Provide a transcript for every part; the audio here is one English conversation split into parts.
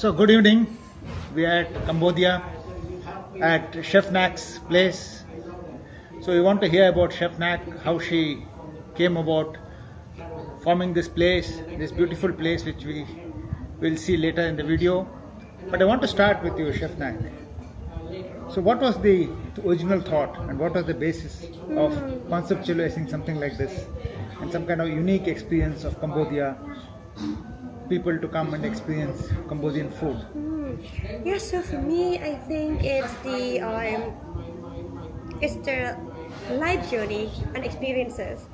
So good evening. We are at Cambodia at Chef Nak's place. So we want to hear about Chef Nak, how she came about forming this place, this beautiful place which we will see later in the video. But I want to start with you, Chef Nak. So what was the original thought and what was the basis of conceptualizing something like this and some kind of unique experience of Cambodia, people to come and experience Cambodian food? Yeah, so for me, I think it's the life journey and experiences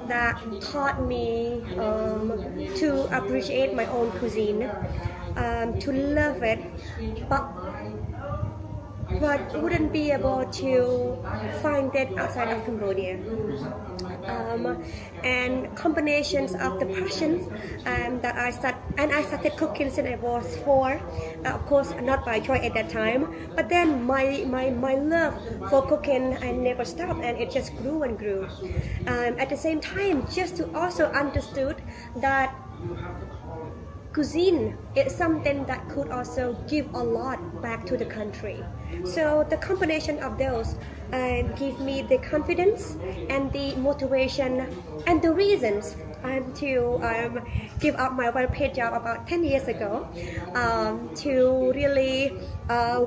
that taught me to appreciate my own cuisine, to love it, but wouldn't be able to find it outside of Cambodia. And combinations of the passion that I started cooking since I was 4. Of course, not by choice at that time, but then my love for cooking never stopped, and it just grew and grew. At the same time, just to also understood that cuisine is something that could also give a lot back to the country. So the combination of those give me the confidence and the motivation and the reasons to give up my well-paid job about 10 years ago to really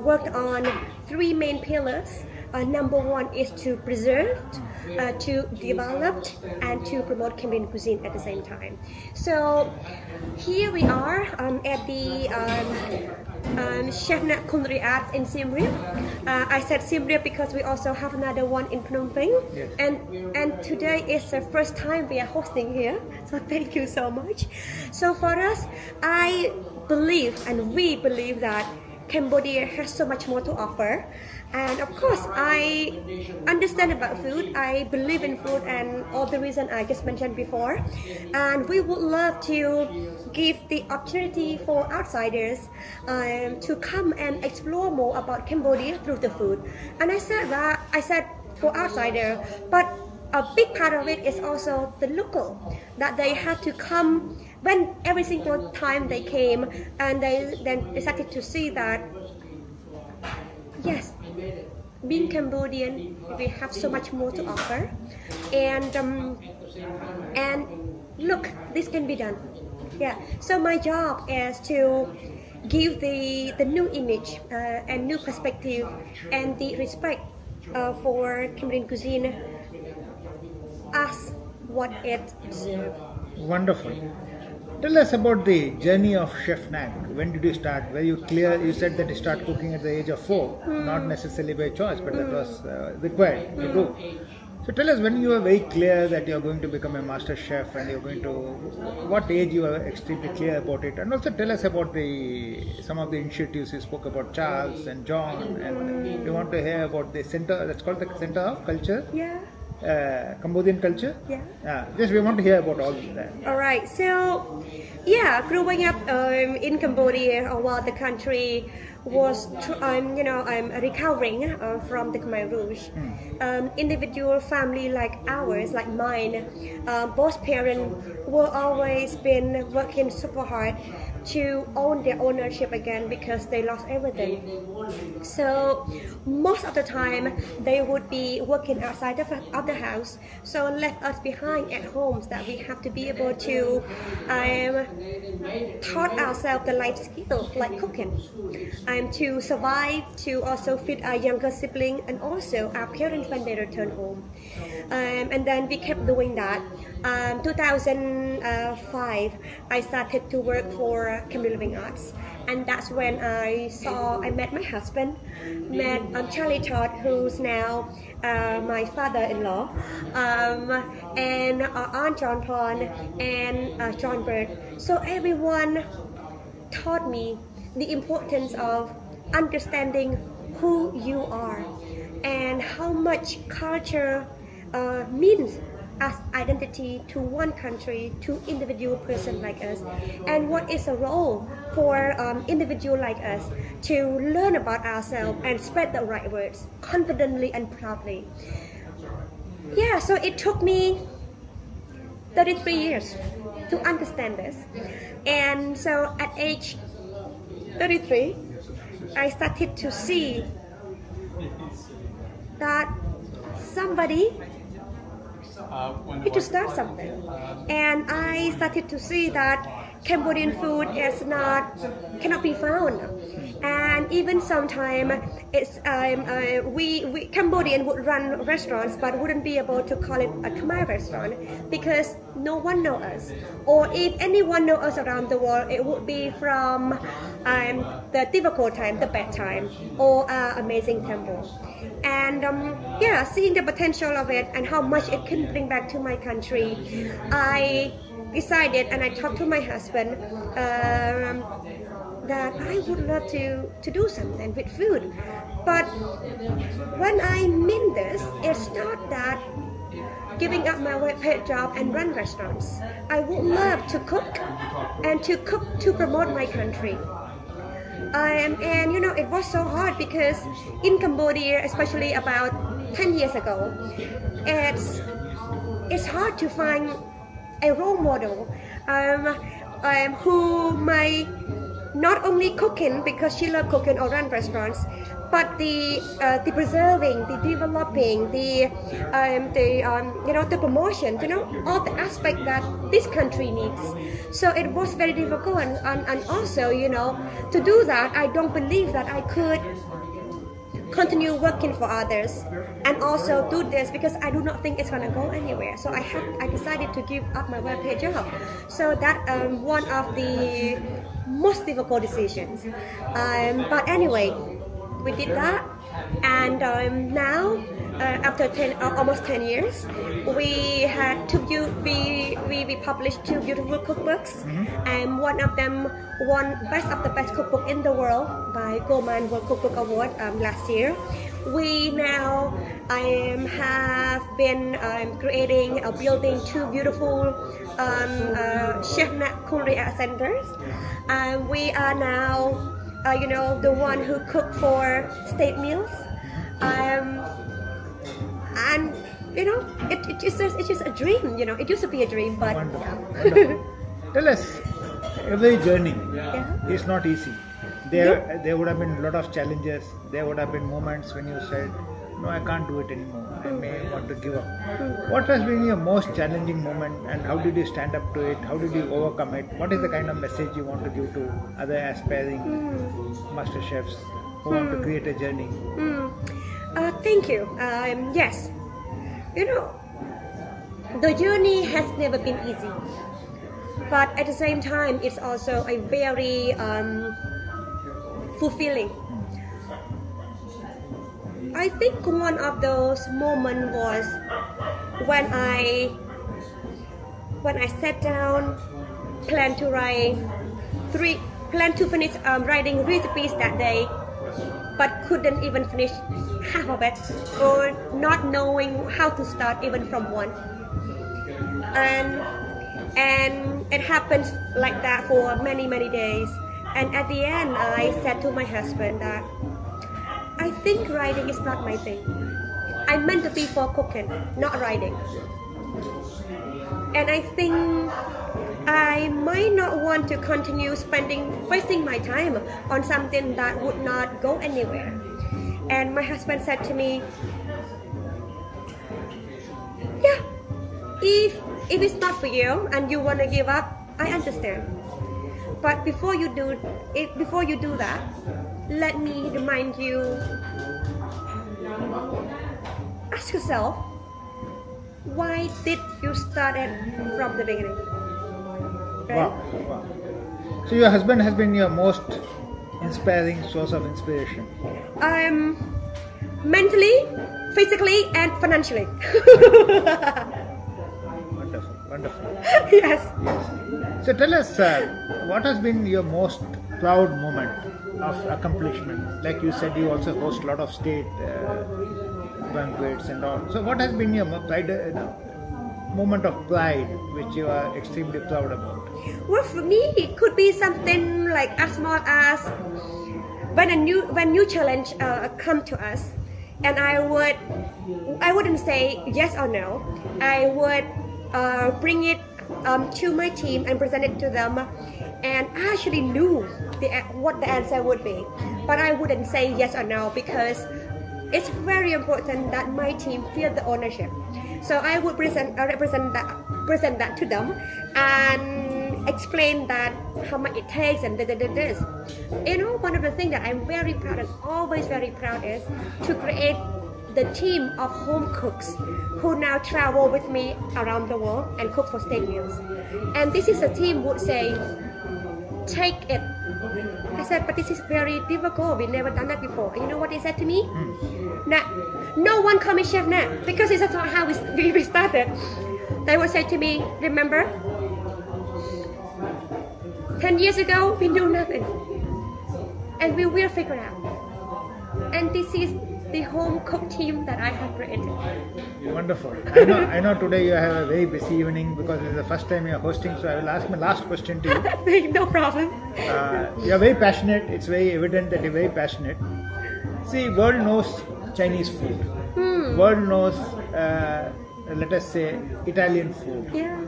work on 3 main pillars. Number 1 is to preserve, to develop, and to promote Cambodian cuisine at the same time. So here we are at the Chef Nak Culinary Arts in Siem Reap. I said Siem Reap because we also have another one in Phnom Penh. Yes. And today is the first time we are hosting here. So thank you so much. So for us, I believe and we believe that Cambodia has so much more to offer. And of course, I understand about food. I believe in food and all the reasons I just mentioned before. And we would love to give the opportunity for outsiders to come and explore more about Cambodia through the food. And I said for outsider, but a big part of it is also the local, that they had to come when every single time they came, and they then decided to see that yes, being Cambodian, we have so much more to offer, and look, this can be done. Yeah. So my job is to give the new image and new perspective and the respect for Cambodian cuisine as what it deserves. Wonderful. Tell us about the journey of Chef Nak. When did you start? Were you clear? You said that you started cooking at the age of 4, not necessarily by choice, but that was required to do. So tell us, when you were very clear that you are going to become a master chef and you're going to, what age you were extremely clear about it, and also tell us about some of the initiatives you spoke about, Charles and John, and we want to hear about the center, that's called the Center of Culture. Yeah. Cambodian culture. Yeah. Just we want to hear about all that. All right. So, yeah, growing up in Cambodia, while the country was, recovering from the Khmer Rouge, individual family like ours, like mine, both parents were always been working super hard to own their ownership again because they lost everything. So most of the time they would be working outside of the house, so left us behind at homes that we have to be able to taught ourselves the life skill like cooking, to survive, to also feed our younger sibling and also our parents when they return home. And then we kept doing that. 2005, I started to work for Khmer Living Arts, and that's when I met my husband, met Charlie Todd, who's now my father-in-law, and Aunt John Pon and John Bird. So everyone taught me the importance of understanding who you are and how much culture means as identity to one country, to individual person like us, and what is a role for individual like us to learn about ourselves and spread the right words confidently and proudly. Yeah, so it took me 33 years to understand this. And so at age 33, I started to see that somebody need to start something. And I started to see that Cambodian food cannot be found. And even sometimes it's we Cambodian would run restaurants but wouldn't be able to call it a Khmer restaurant because no one knows us. Or if anyone knows us around the world, it would be from the difficult time, the bad time, or amazing temple. And seeing the potential of it and how much it can bring back to my country, I decided and I talked to my husband that I would love to do something with food. But when I mean this, it's not that giving up my paid job and run restaurants. I would love to cook and to cook to promote my country. And it was so hard because in Cambodia, especially about 10 years ago, it's hard to find a role model who might not only cooking because she loves cooking or run restaurants, but the preserving, the developing, the promotion, all the aspect that this country needs. So it was very difficult, and also, to do that, I don't believe that I could continue working for others and also do this because I do not think it's gonna go anywhere. So I decided to give up my well-paid job. So that one of the most difficult decisions. But anyway, we did that, and now after almost 10 years, we published 2 beautiful cookbooks, and one of them won Best of the Best Cookbook in the World by Goldman World Cookbook Award last year. We now have been building 2 beautiful chef culinary centers. We are now the one who cook for state meals, and it's just a dream. It used to be a dream, but Wonderful. Tell us, every journey is not easy. There would have been a lot of challenges. There would have been moments when you said, no, I can't do it anymore. I may want to give up. What has been your most challenging moment, and how did you stand up to it? How did you overcome it? What is the kind of message you want to give to other aspiring master chefs who want to create a journey? Thank you. Yes, the journey has never been easy, but at the same time, it's also a very fulfilling. I think one of those moments was when I sat down, planned to finish writing recipes that day, but couldn't even finish half of it, or not knowing how to start even from one. And it happens like that for many days. And at the end, I said to my husband that I think writing is not my thing. I'm meant to be for cooking, not writing. And I think I might not want to continue wasting my time on something that would not go anywhere. And my husband said to me, yeah, if it's not for you and you want to give up, I understand. But before you do that, let me remind you, ask yourself, why did you start it from the beginning? Right? Wow. So your husband has been your most inspiring source of inspiration. Mentally, physically, and financially. Wonderful. Yes. So tell us, what has been your most proud moment of accomplishment? Like you said, you also host a lot of state banquets and all. So what has been your moment of pride which you are extremely proud about? Well, for me, it could be something like as small as when new challenge come to us, and I wouldn't say yes or no. I would bring it to my team and present it to them, and I actually knew what the answer would be, but I wouldn't say yes or no because it's very important that my team feel the ownership. So I would present that to them and explain that how much it takes and this. You know, one of the things that I'm very proud and always very proud is to create the team of home cooks who now travel with me around the world and cook for state meals. And this is a team would say, take it. I said, but this is very difficult. We've never done that before. And you know what they said to me? Nah, no one call me Chef Nat because it's not how we started. They would say to me, remember, 10 years ago, we knew nothing. And we will figure it out. And this is the home cook team that I have created. Wonderful. I know today you have a very busy evening because it's the first time you're hosting, so I will ask my last question to you. No problem. You're very passionate. It's very evident that you're very passionate. See, world knows Chinese food. World knows, let us say, Italian food. Yeah.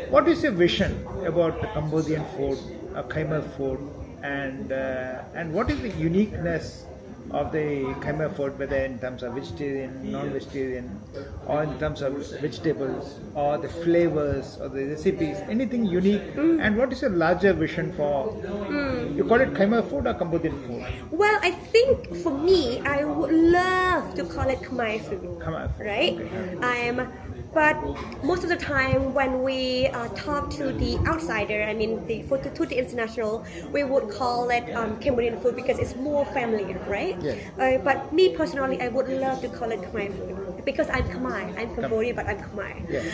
What is your vision about the Cambodian food, Khmer food, and what is the uniqueness of the Khmer food, whether in terms of vegetarian, non-vegetarian, or in terms of vegetables, or the flavors, or the recipes, anything unique? And what is your larger vision for, you call it Khmer food or Cambodian food? Well, I think for me, I would love to call it Khmer food. Khmer food. Right? Okay. But most of the time when we talk to the outsider, I mean to the international, we would call it Cambodian food because it's more familiar, right? Yes. But me personally, I would love to call it Khmer food because I'm Khmer. I'm Cambodian, but I'm Khmer. Yes.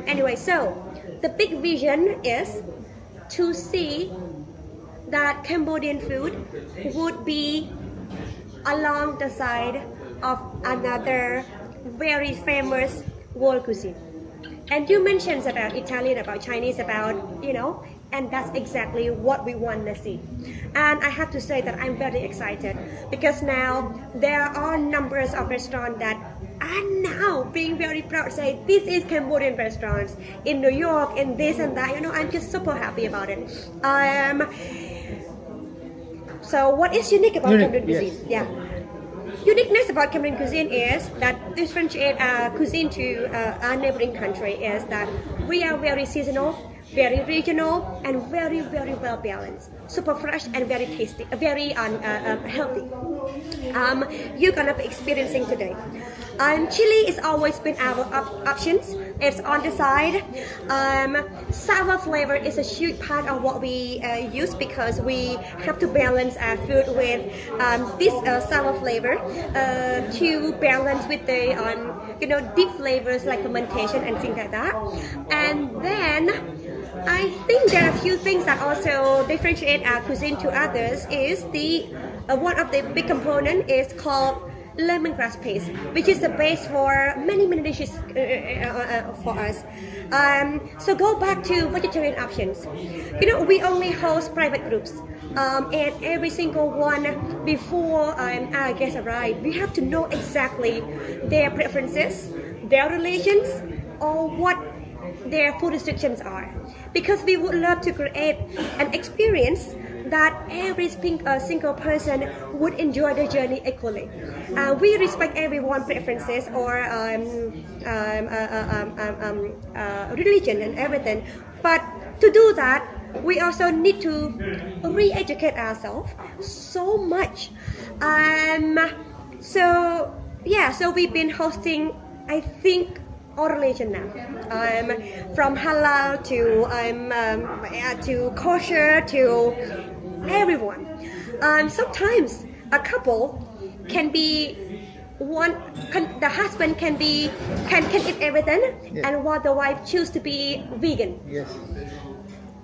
Anyway, so the big vision is to see that Cambodian food would be along the side of another very famous world cuisine. And you mentioned about Italian, about Chinese, about, and that's exactly what we want to see. And I have to say that I'm very excited because now there are numbers of restaurants that are now being very proud to say this is Cambodian restaurants in New York and this and that. I'm just super happy about it. So what is unique about Cambodian cuisine? Yes. Yeah. Uniqueness about Cambodian cuisine is that differentiate cuisine to our neighboring country is that we are very seasonal, very regional, and very, very well balanced. Super fresh and very tasty, very healthy. You're gonna be experiencing today. Chili has always been our options. It's on the side. Sour flavor is a huge part of what we use because we have to balance our food with this sour flavor to balance with the deep flavors like fermentation and things like that. And then I think there are a few things that also differentiate our cuisine to others. Is the one of the big component is called lemongrass paste, which is the base for many dishes for us. So go back to vegetarian options. We only host private groups, and every single one before our guests arrive, we have to know exactly their preferences, their religions, or what their food restrictions are, because we would love to create an experience that every single person would enjoy the journey equally. We respect everyone's preferences or religion and everything, but to do that, we also need to re-educate ourselves so much. So we've been hosting, I think, all religion now, from halal to kosher to everyone. Sometimes a couple can be the husband can eat everything, yes, and while the wife choose to be vegan. Yes.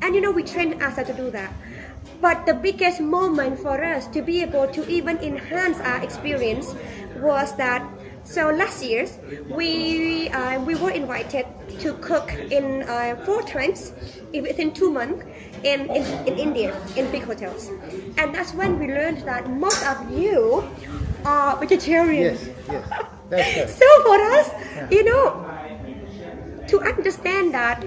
And we train ourselves to do that. But the biggest moment for us to be able to even enhance our experience was that. So last year, we were invited to cook in 4 times within 2 months in India, in big hotels. And that's when we learned that most of you are vegetarian. Yes. That's right. So for us, to understand that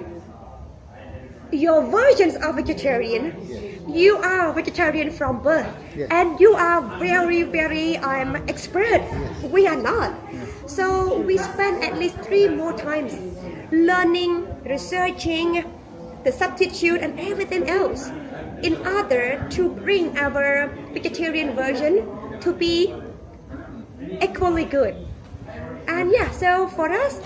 your versions of vegetarian. You are vegetarian from birth, Yes. and you are very, very expert. We are not. So we spend at least 3 more times learning, researching, the substitute, and everything else in order to bring our vegetarian version to be equally good. And yeah, so for us,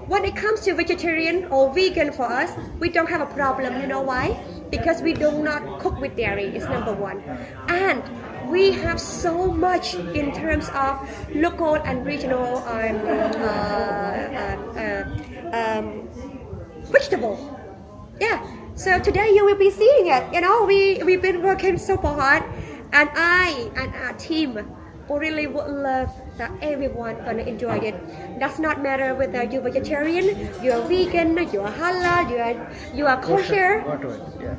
when it comes to vegetarian or vegan for us, we don't have a problem. You know why? Because we do not cook with dairy, is number one. And we have so much in terms of local and regional vegetable. Yeah, so today you will be seeing it. You know, we've been working super hard, and I and our team really would love that everyone gonna enjoy it. Does not matter whether you're vegetarian, you're vegan, you're halal, you are kosher. Whatever, yeah.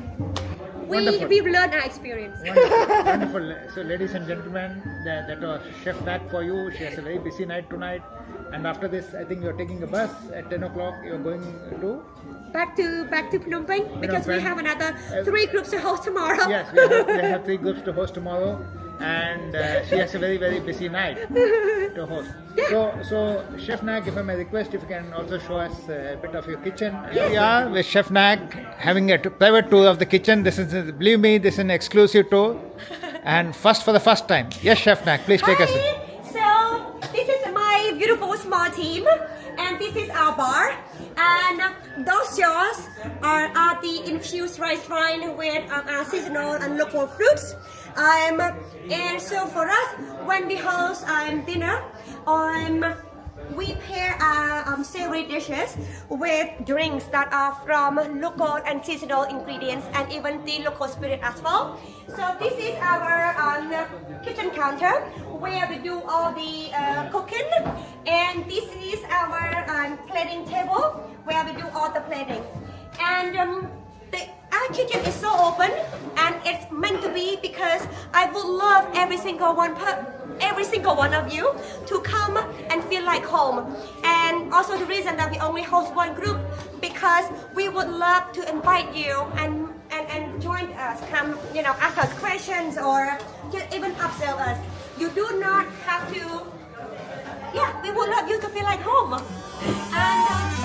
Wonderful. We've learned our experience. Wonderful. Wonderful. So, ladies and gentlemen, that was Chef Nat for you. She has a very busy night tonight. And after this, I think you're taking a bus at 10 o'clock. You're going to? Back to Phnom Penh, because we Penh. have another 3 groups to host tomorrow. Yes, we have 3 groups to host tomorrow. And she has a very, very busy night to host. So Chef Nag, if I may request, if you can also show us a bit of your kitchen. Here we are with Chef Nag having a private tour of the kitchen. This is, believe me, this is an exclusive tour, and for the first time. Yes, Chef Nag, please take us. So this is my beautiful small team, and this is our bar. And those jars are the infused rice wine with our seasonal and local fruits. And so for us, when we host dinner, we pair our savory dishes with drinks that are from local and seasonal ingredients, and even the local spirit as well. So this is our kitchen counter where we do all the cooking, and this is our plating table where we do all the plating. And our kitchen is so open, and it's meant to be, because I would love every single one of you to come and feel like home. And also the reason that we only host one group, because we would love to invite you and join us, come, ask us questions, or just even observe us. You do not have to. Yeah, we would love you to feel like home. And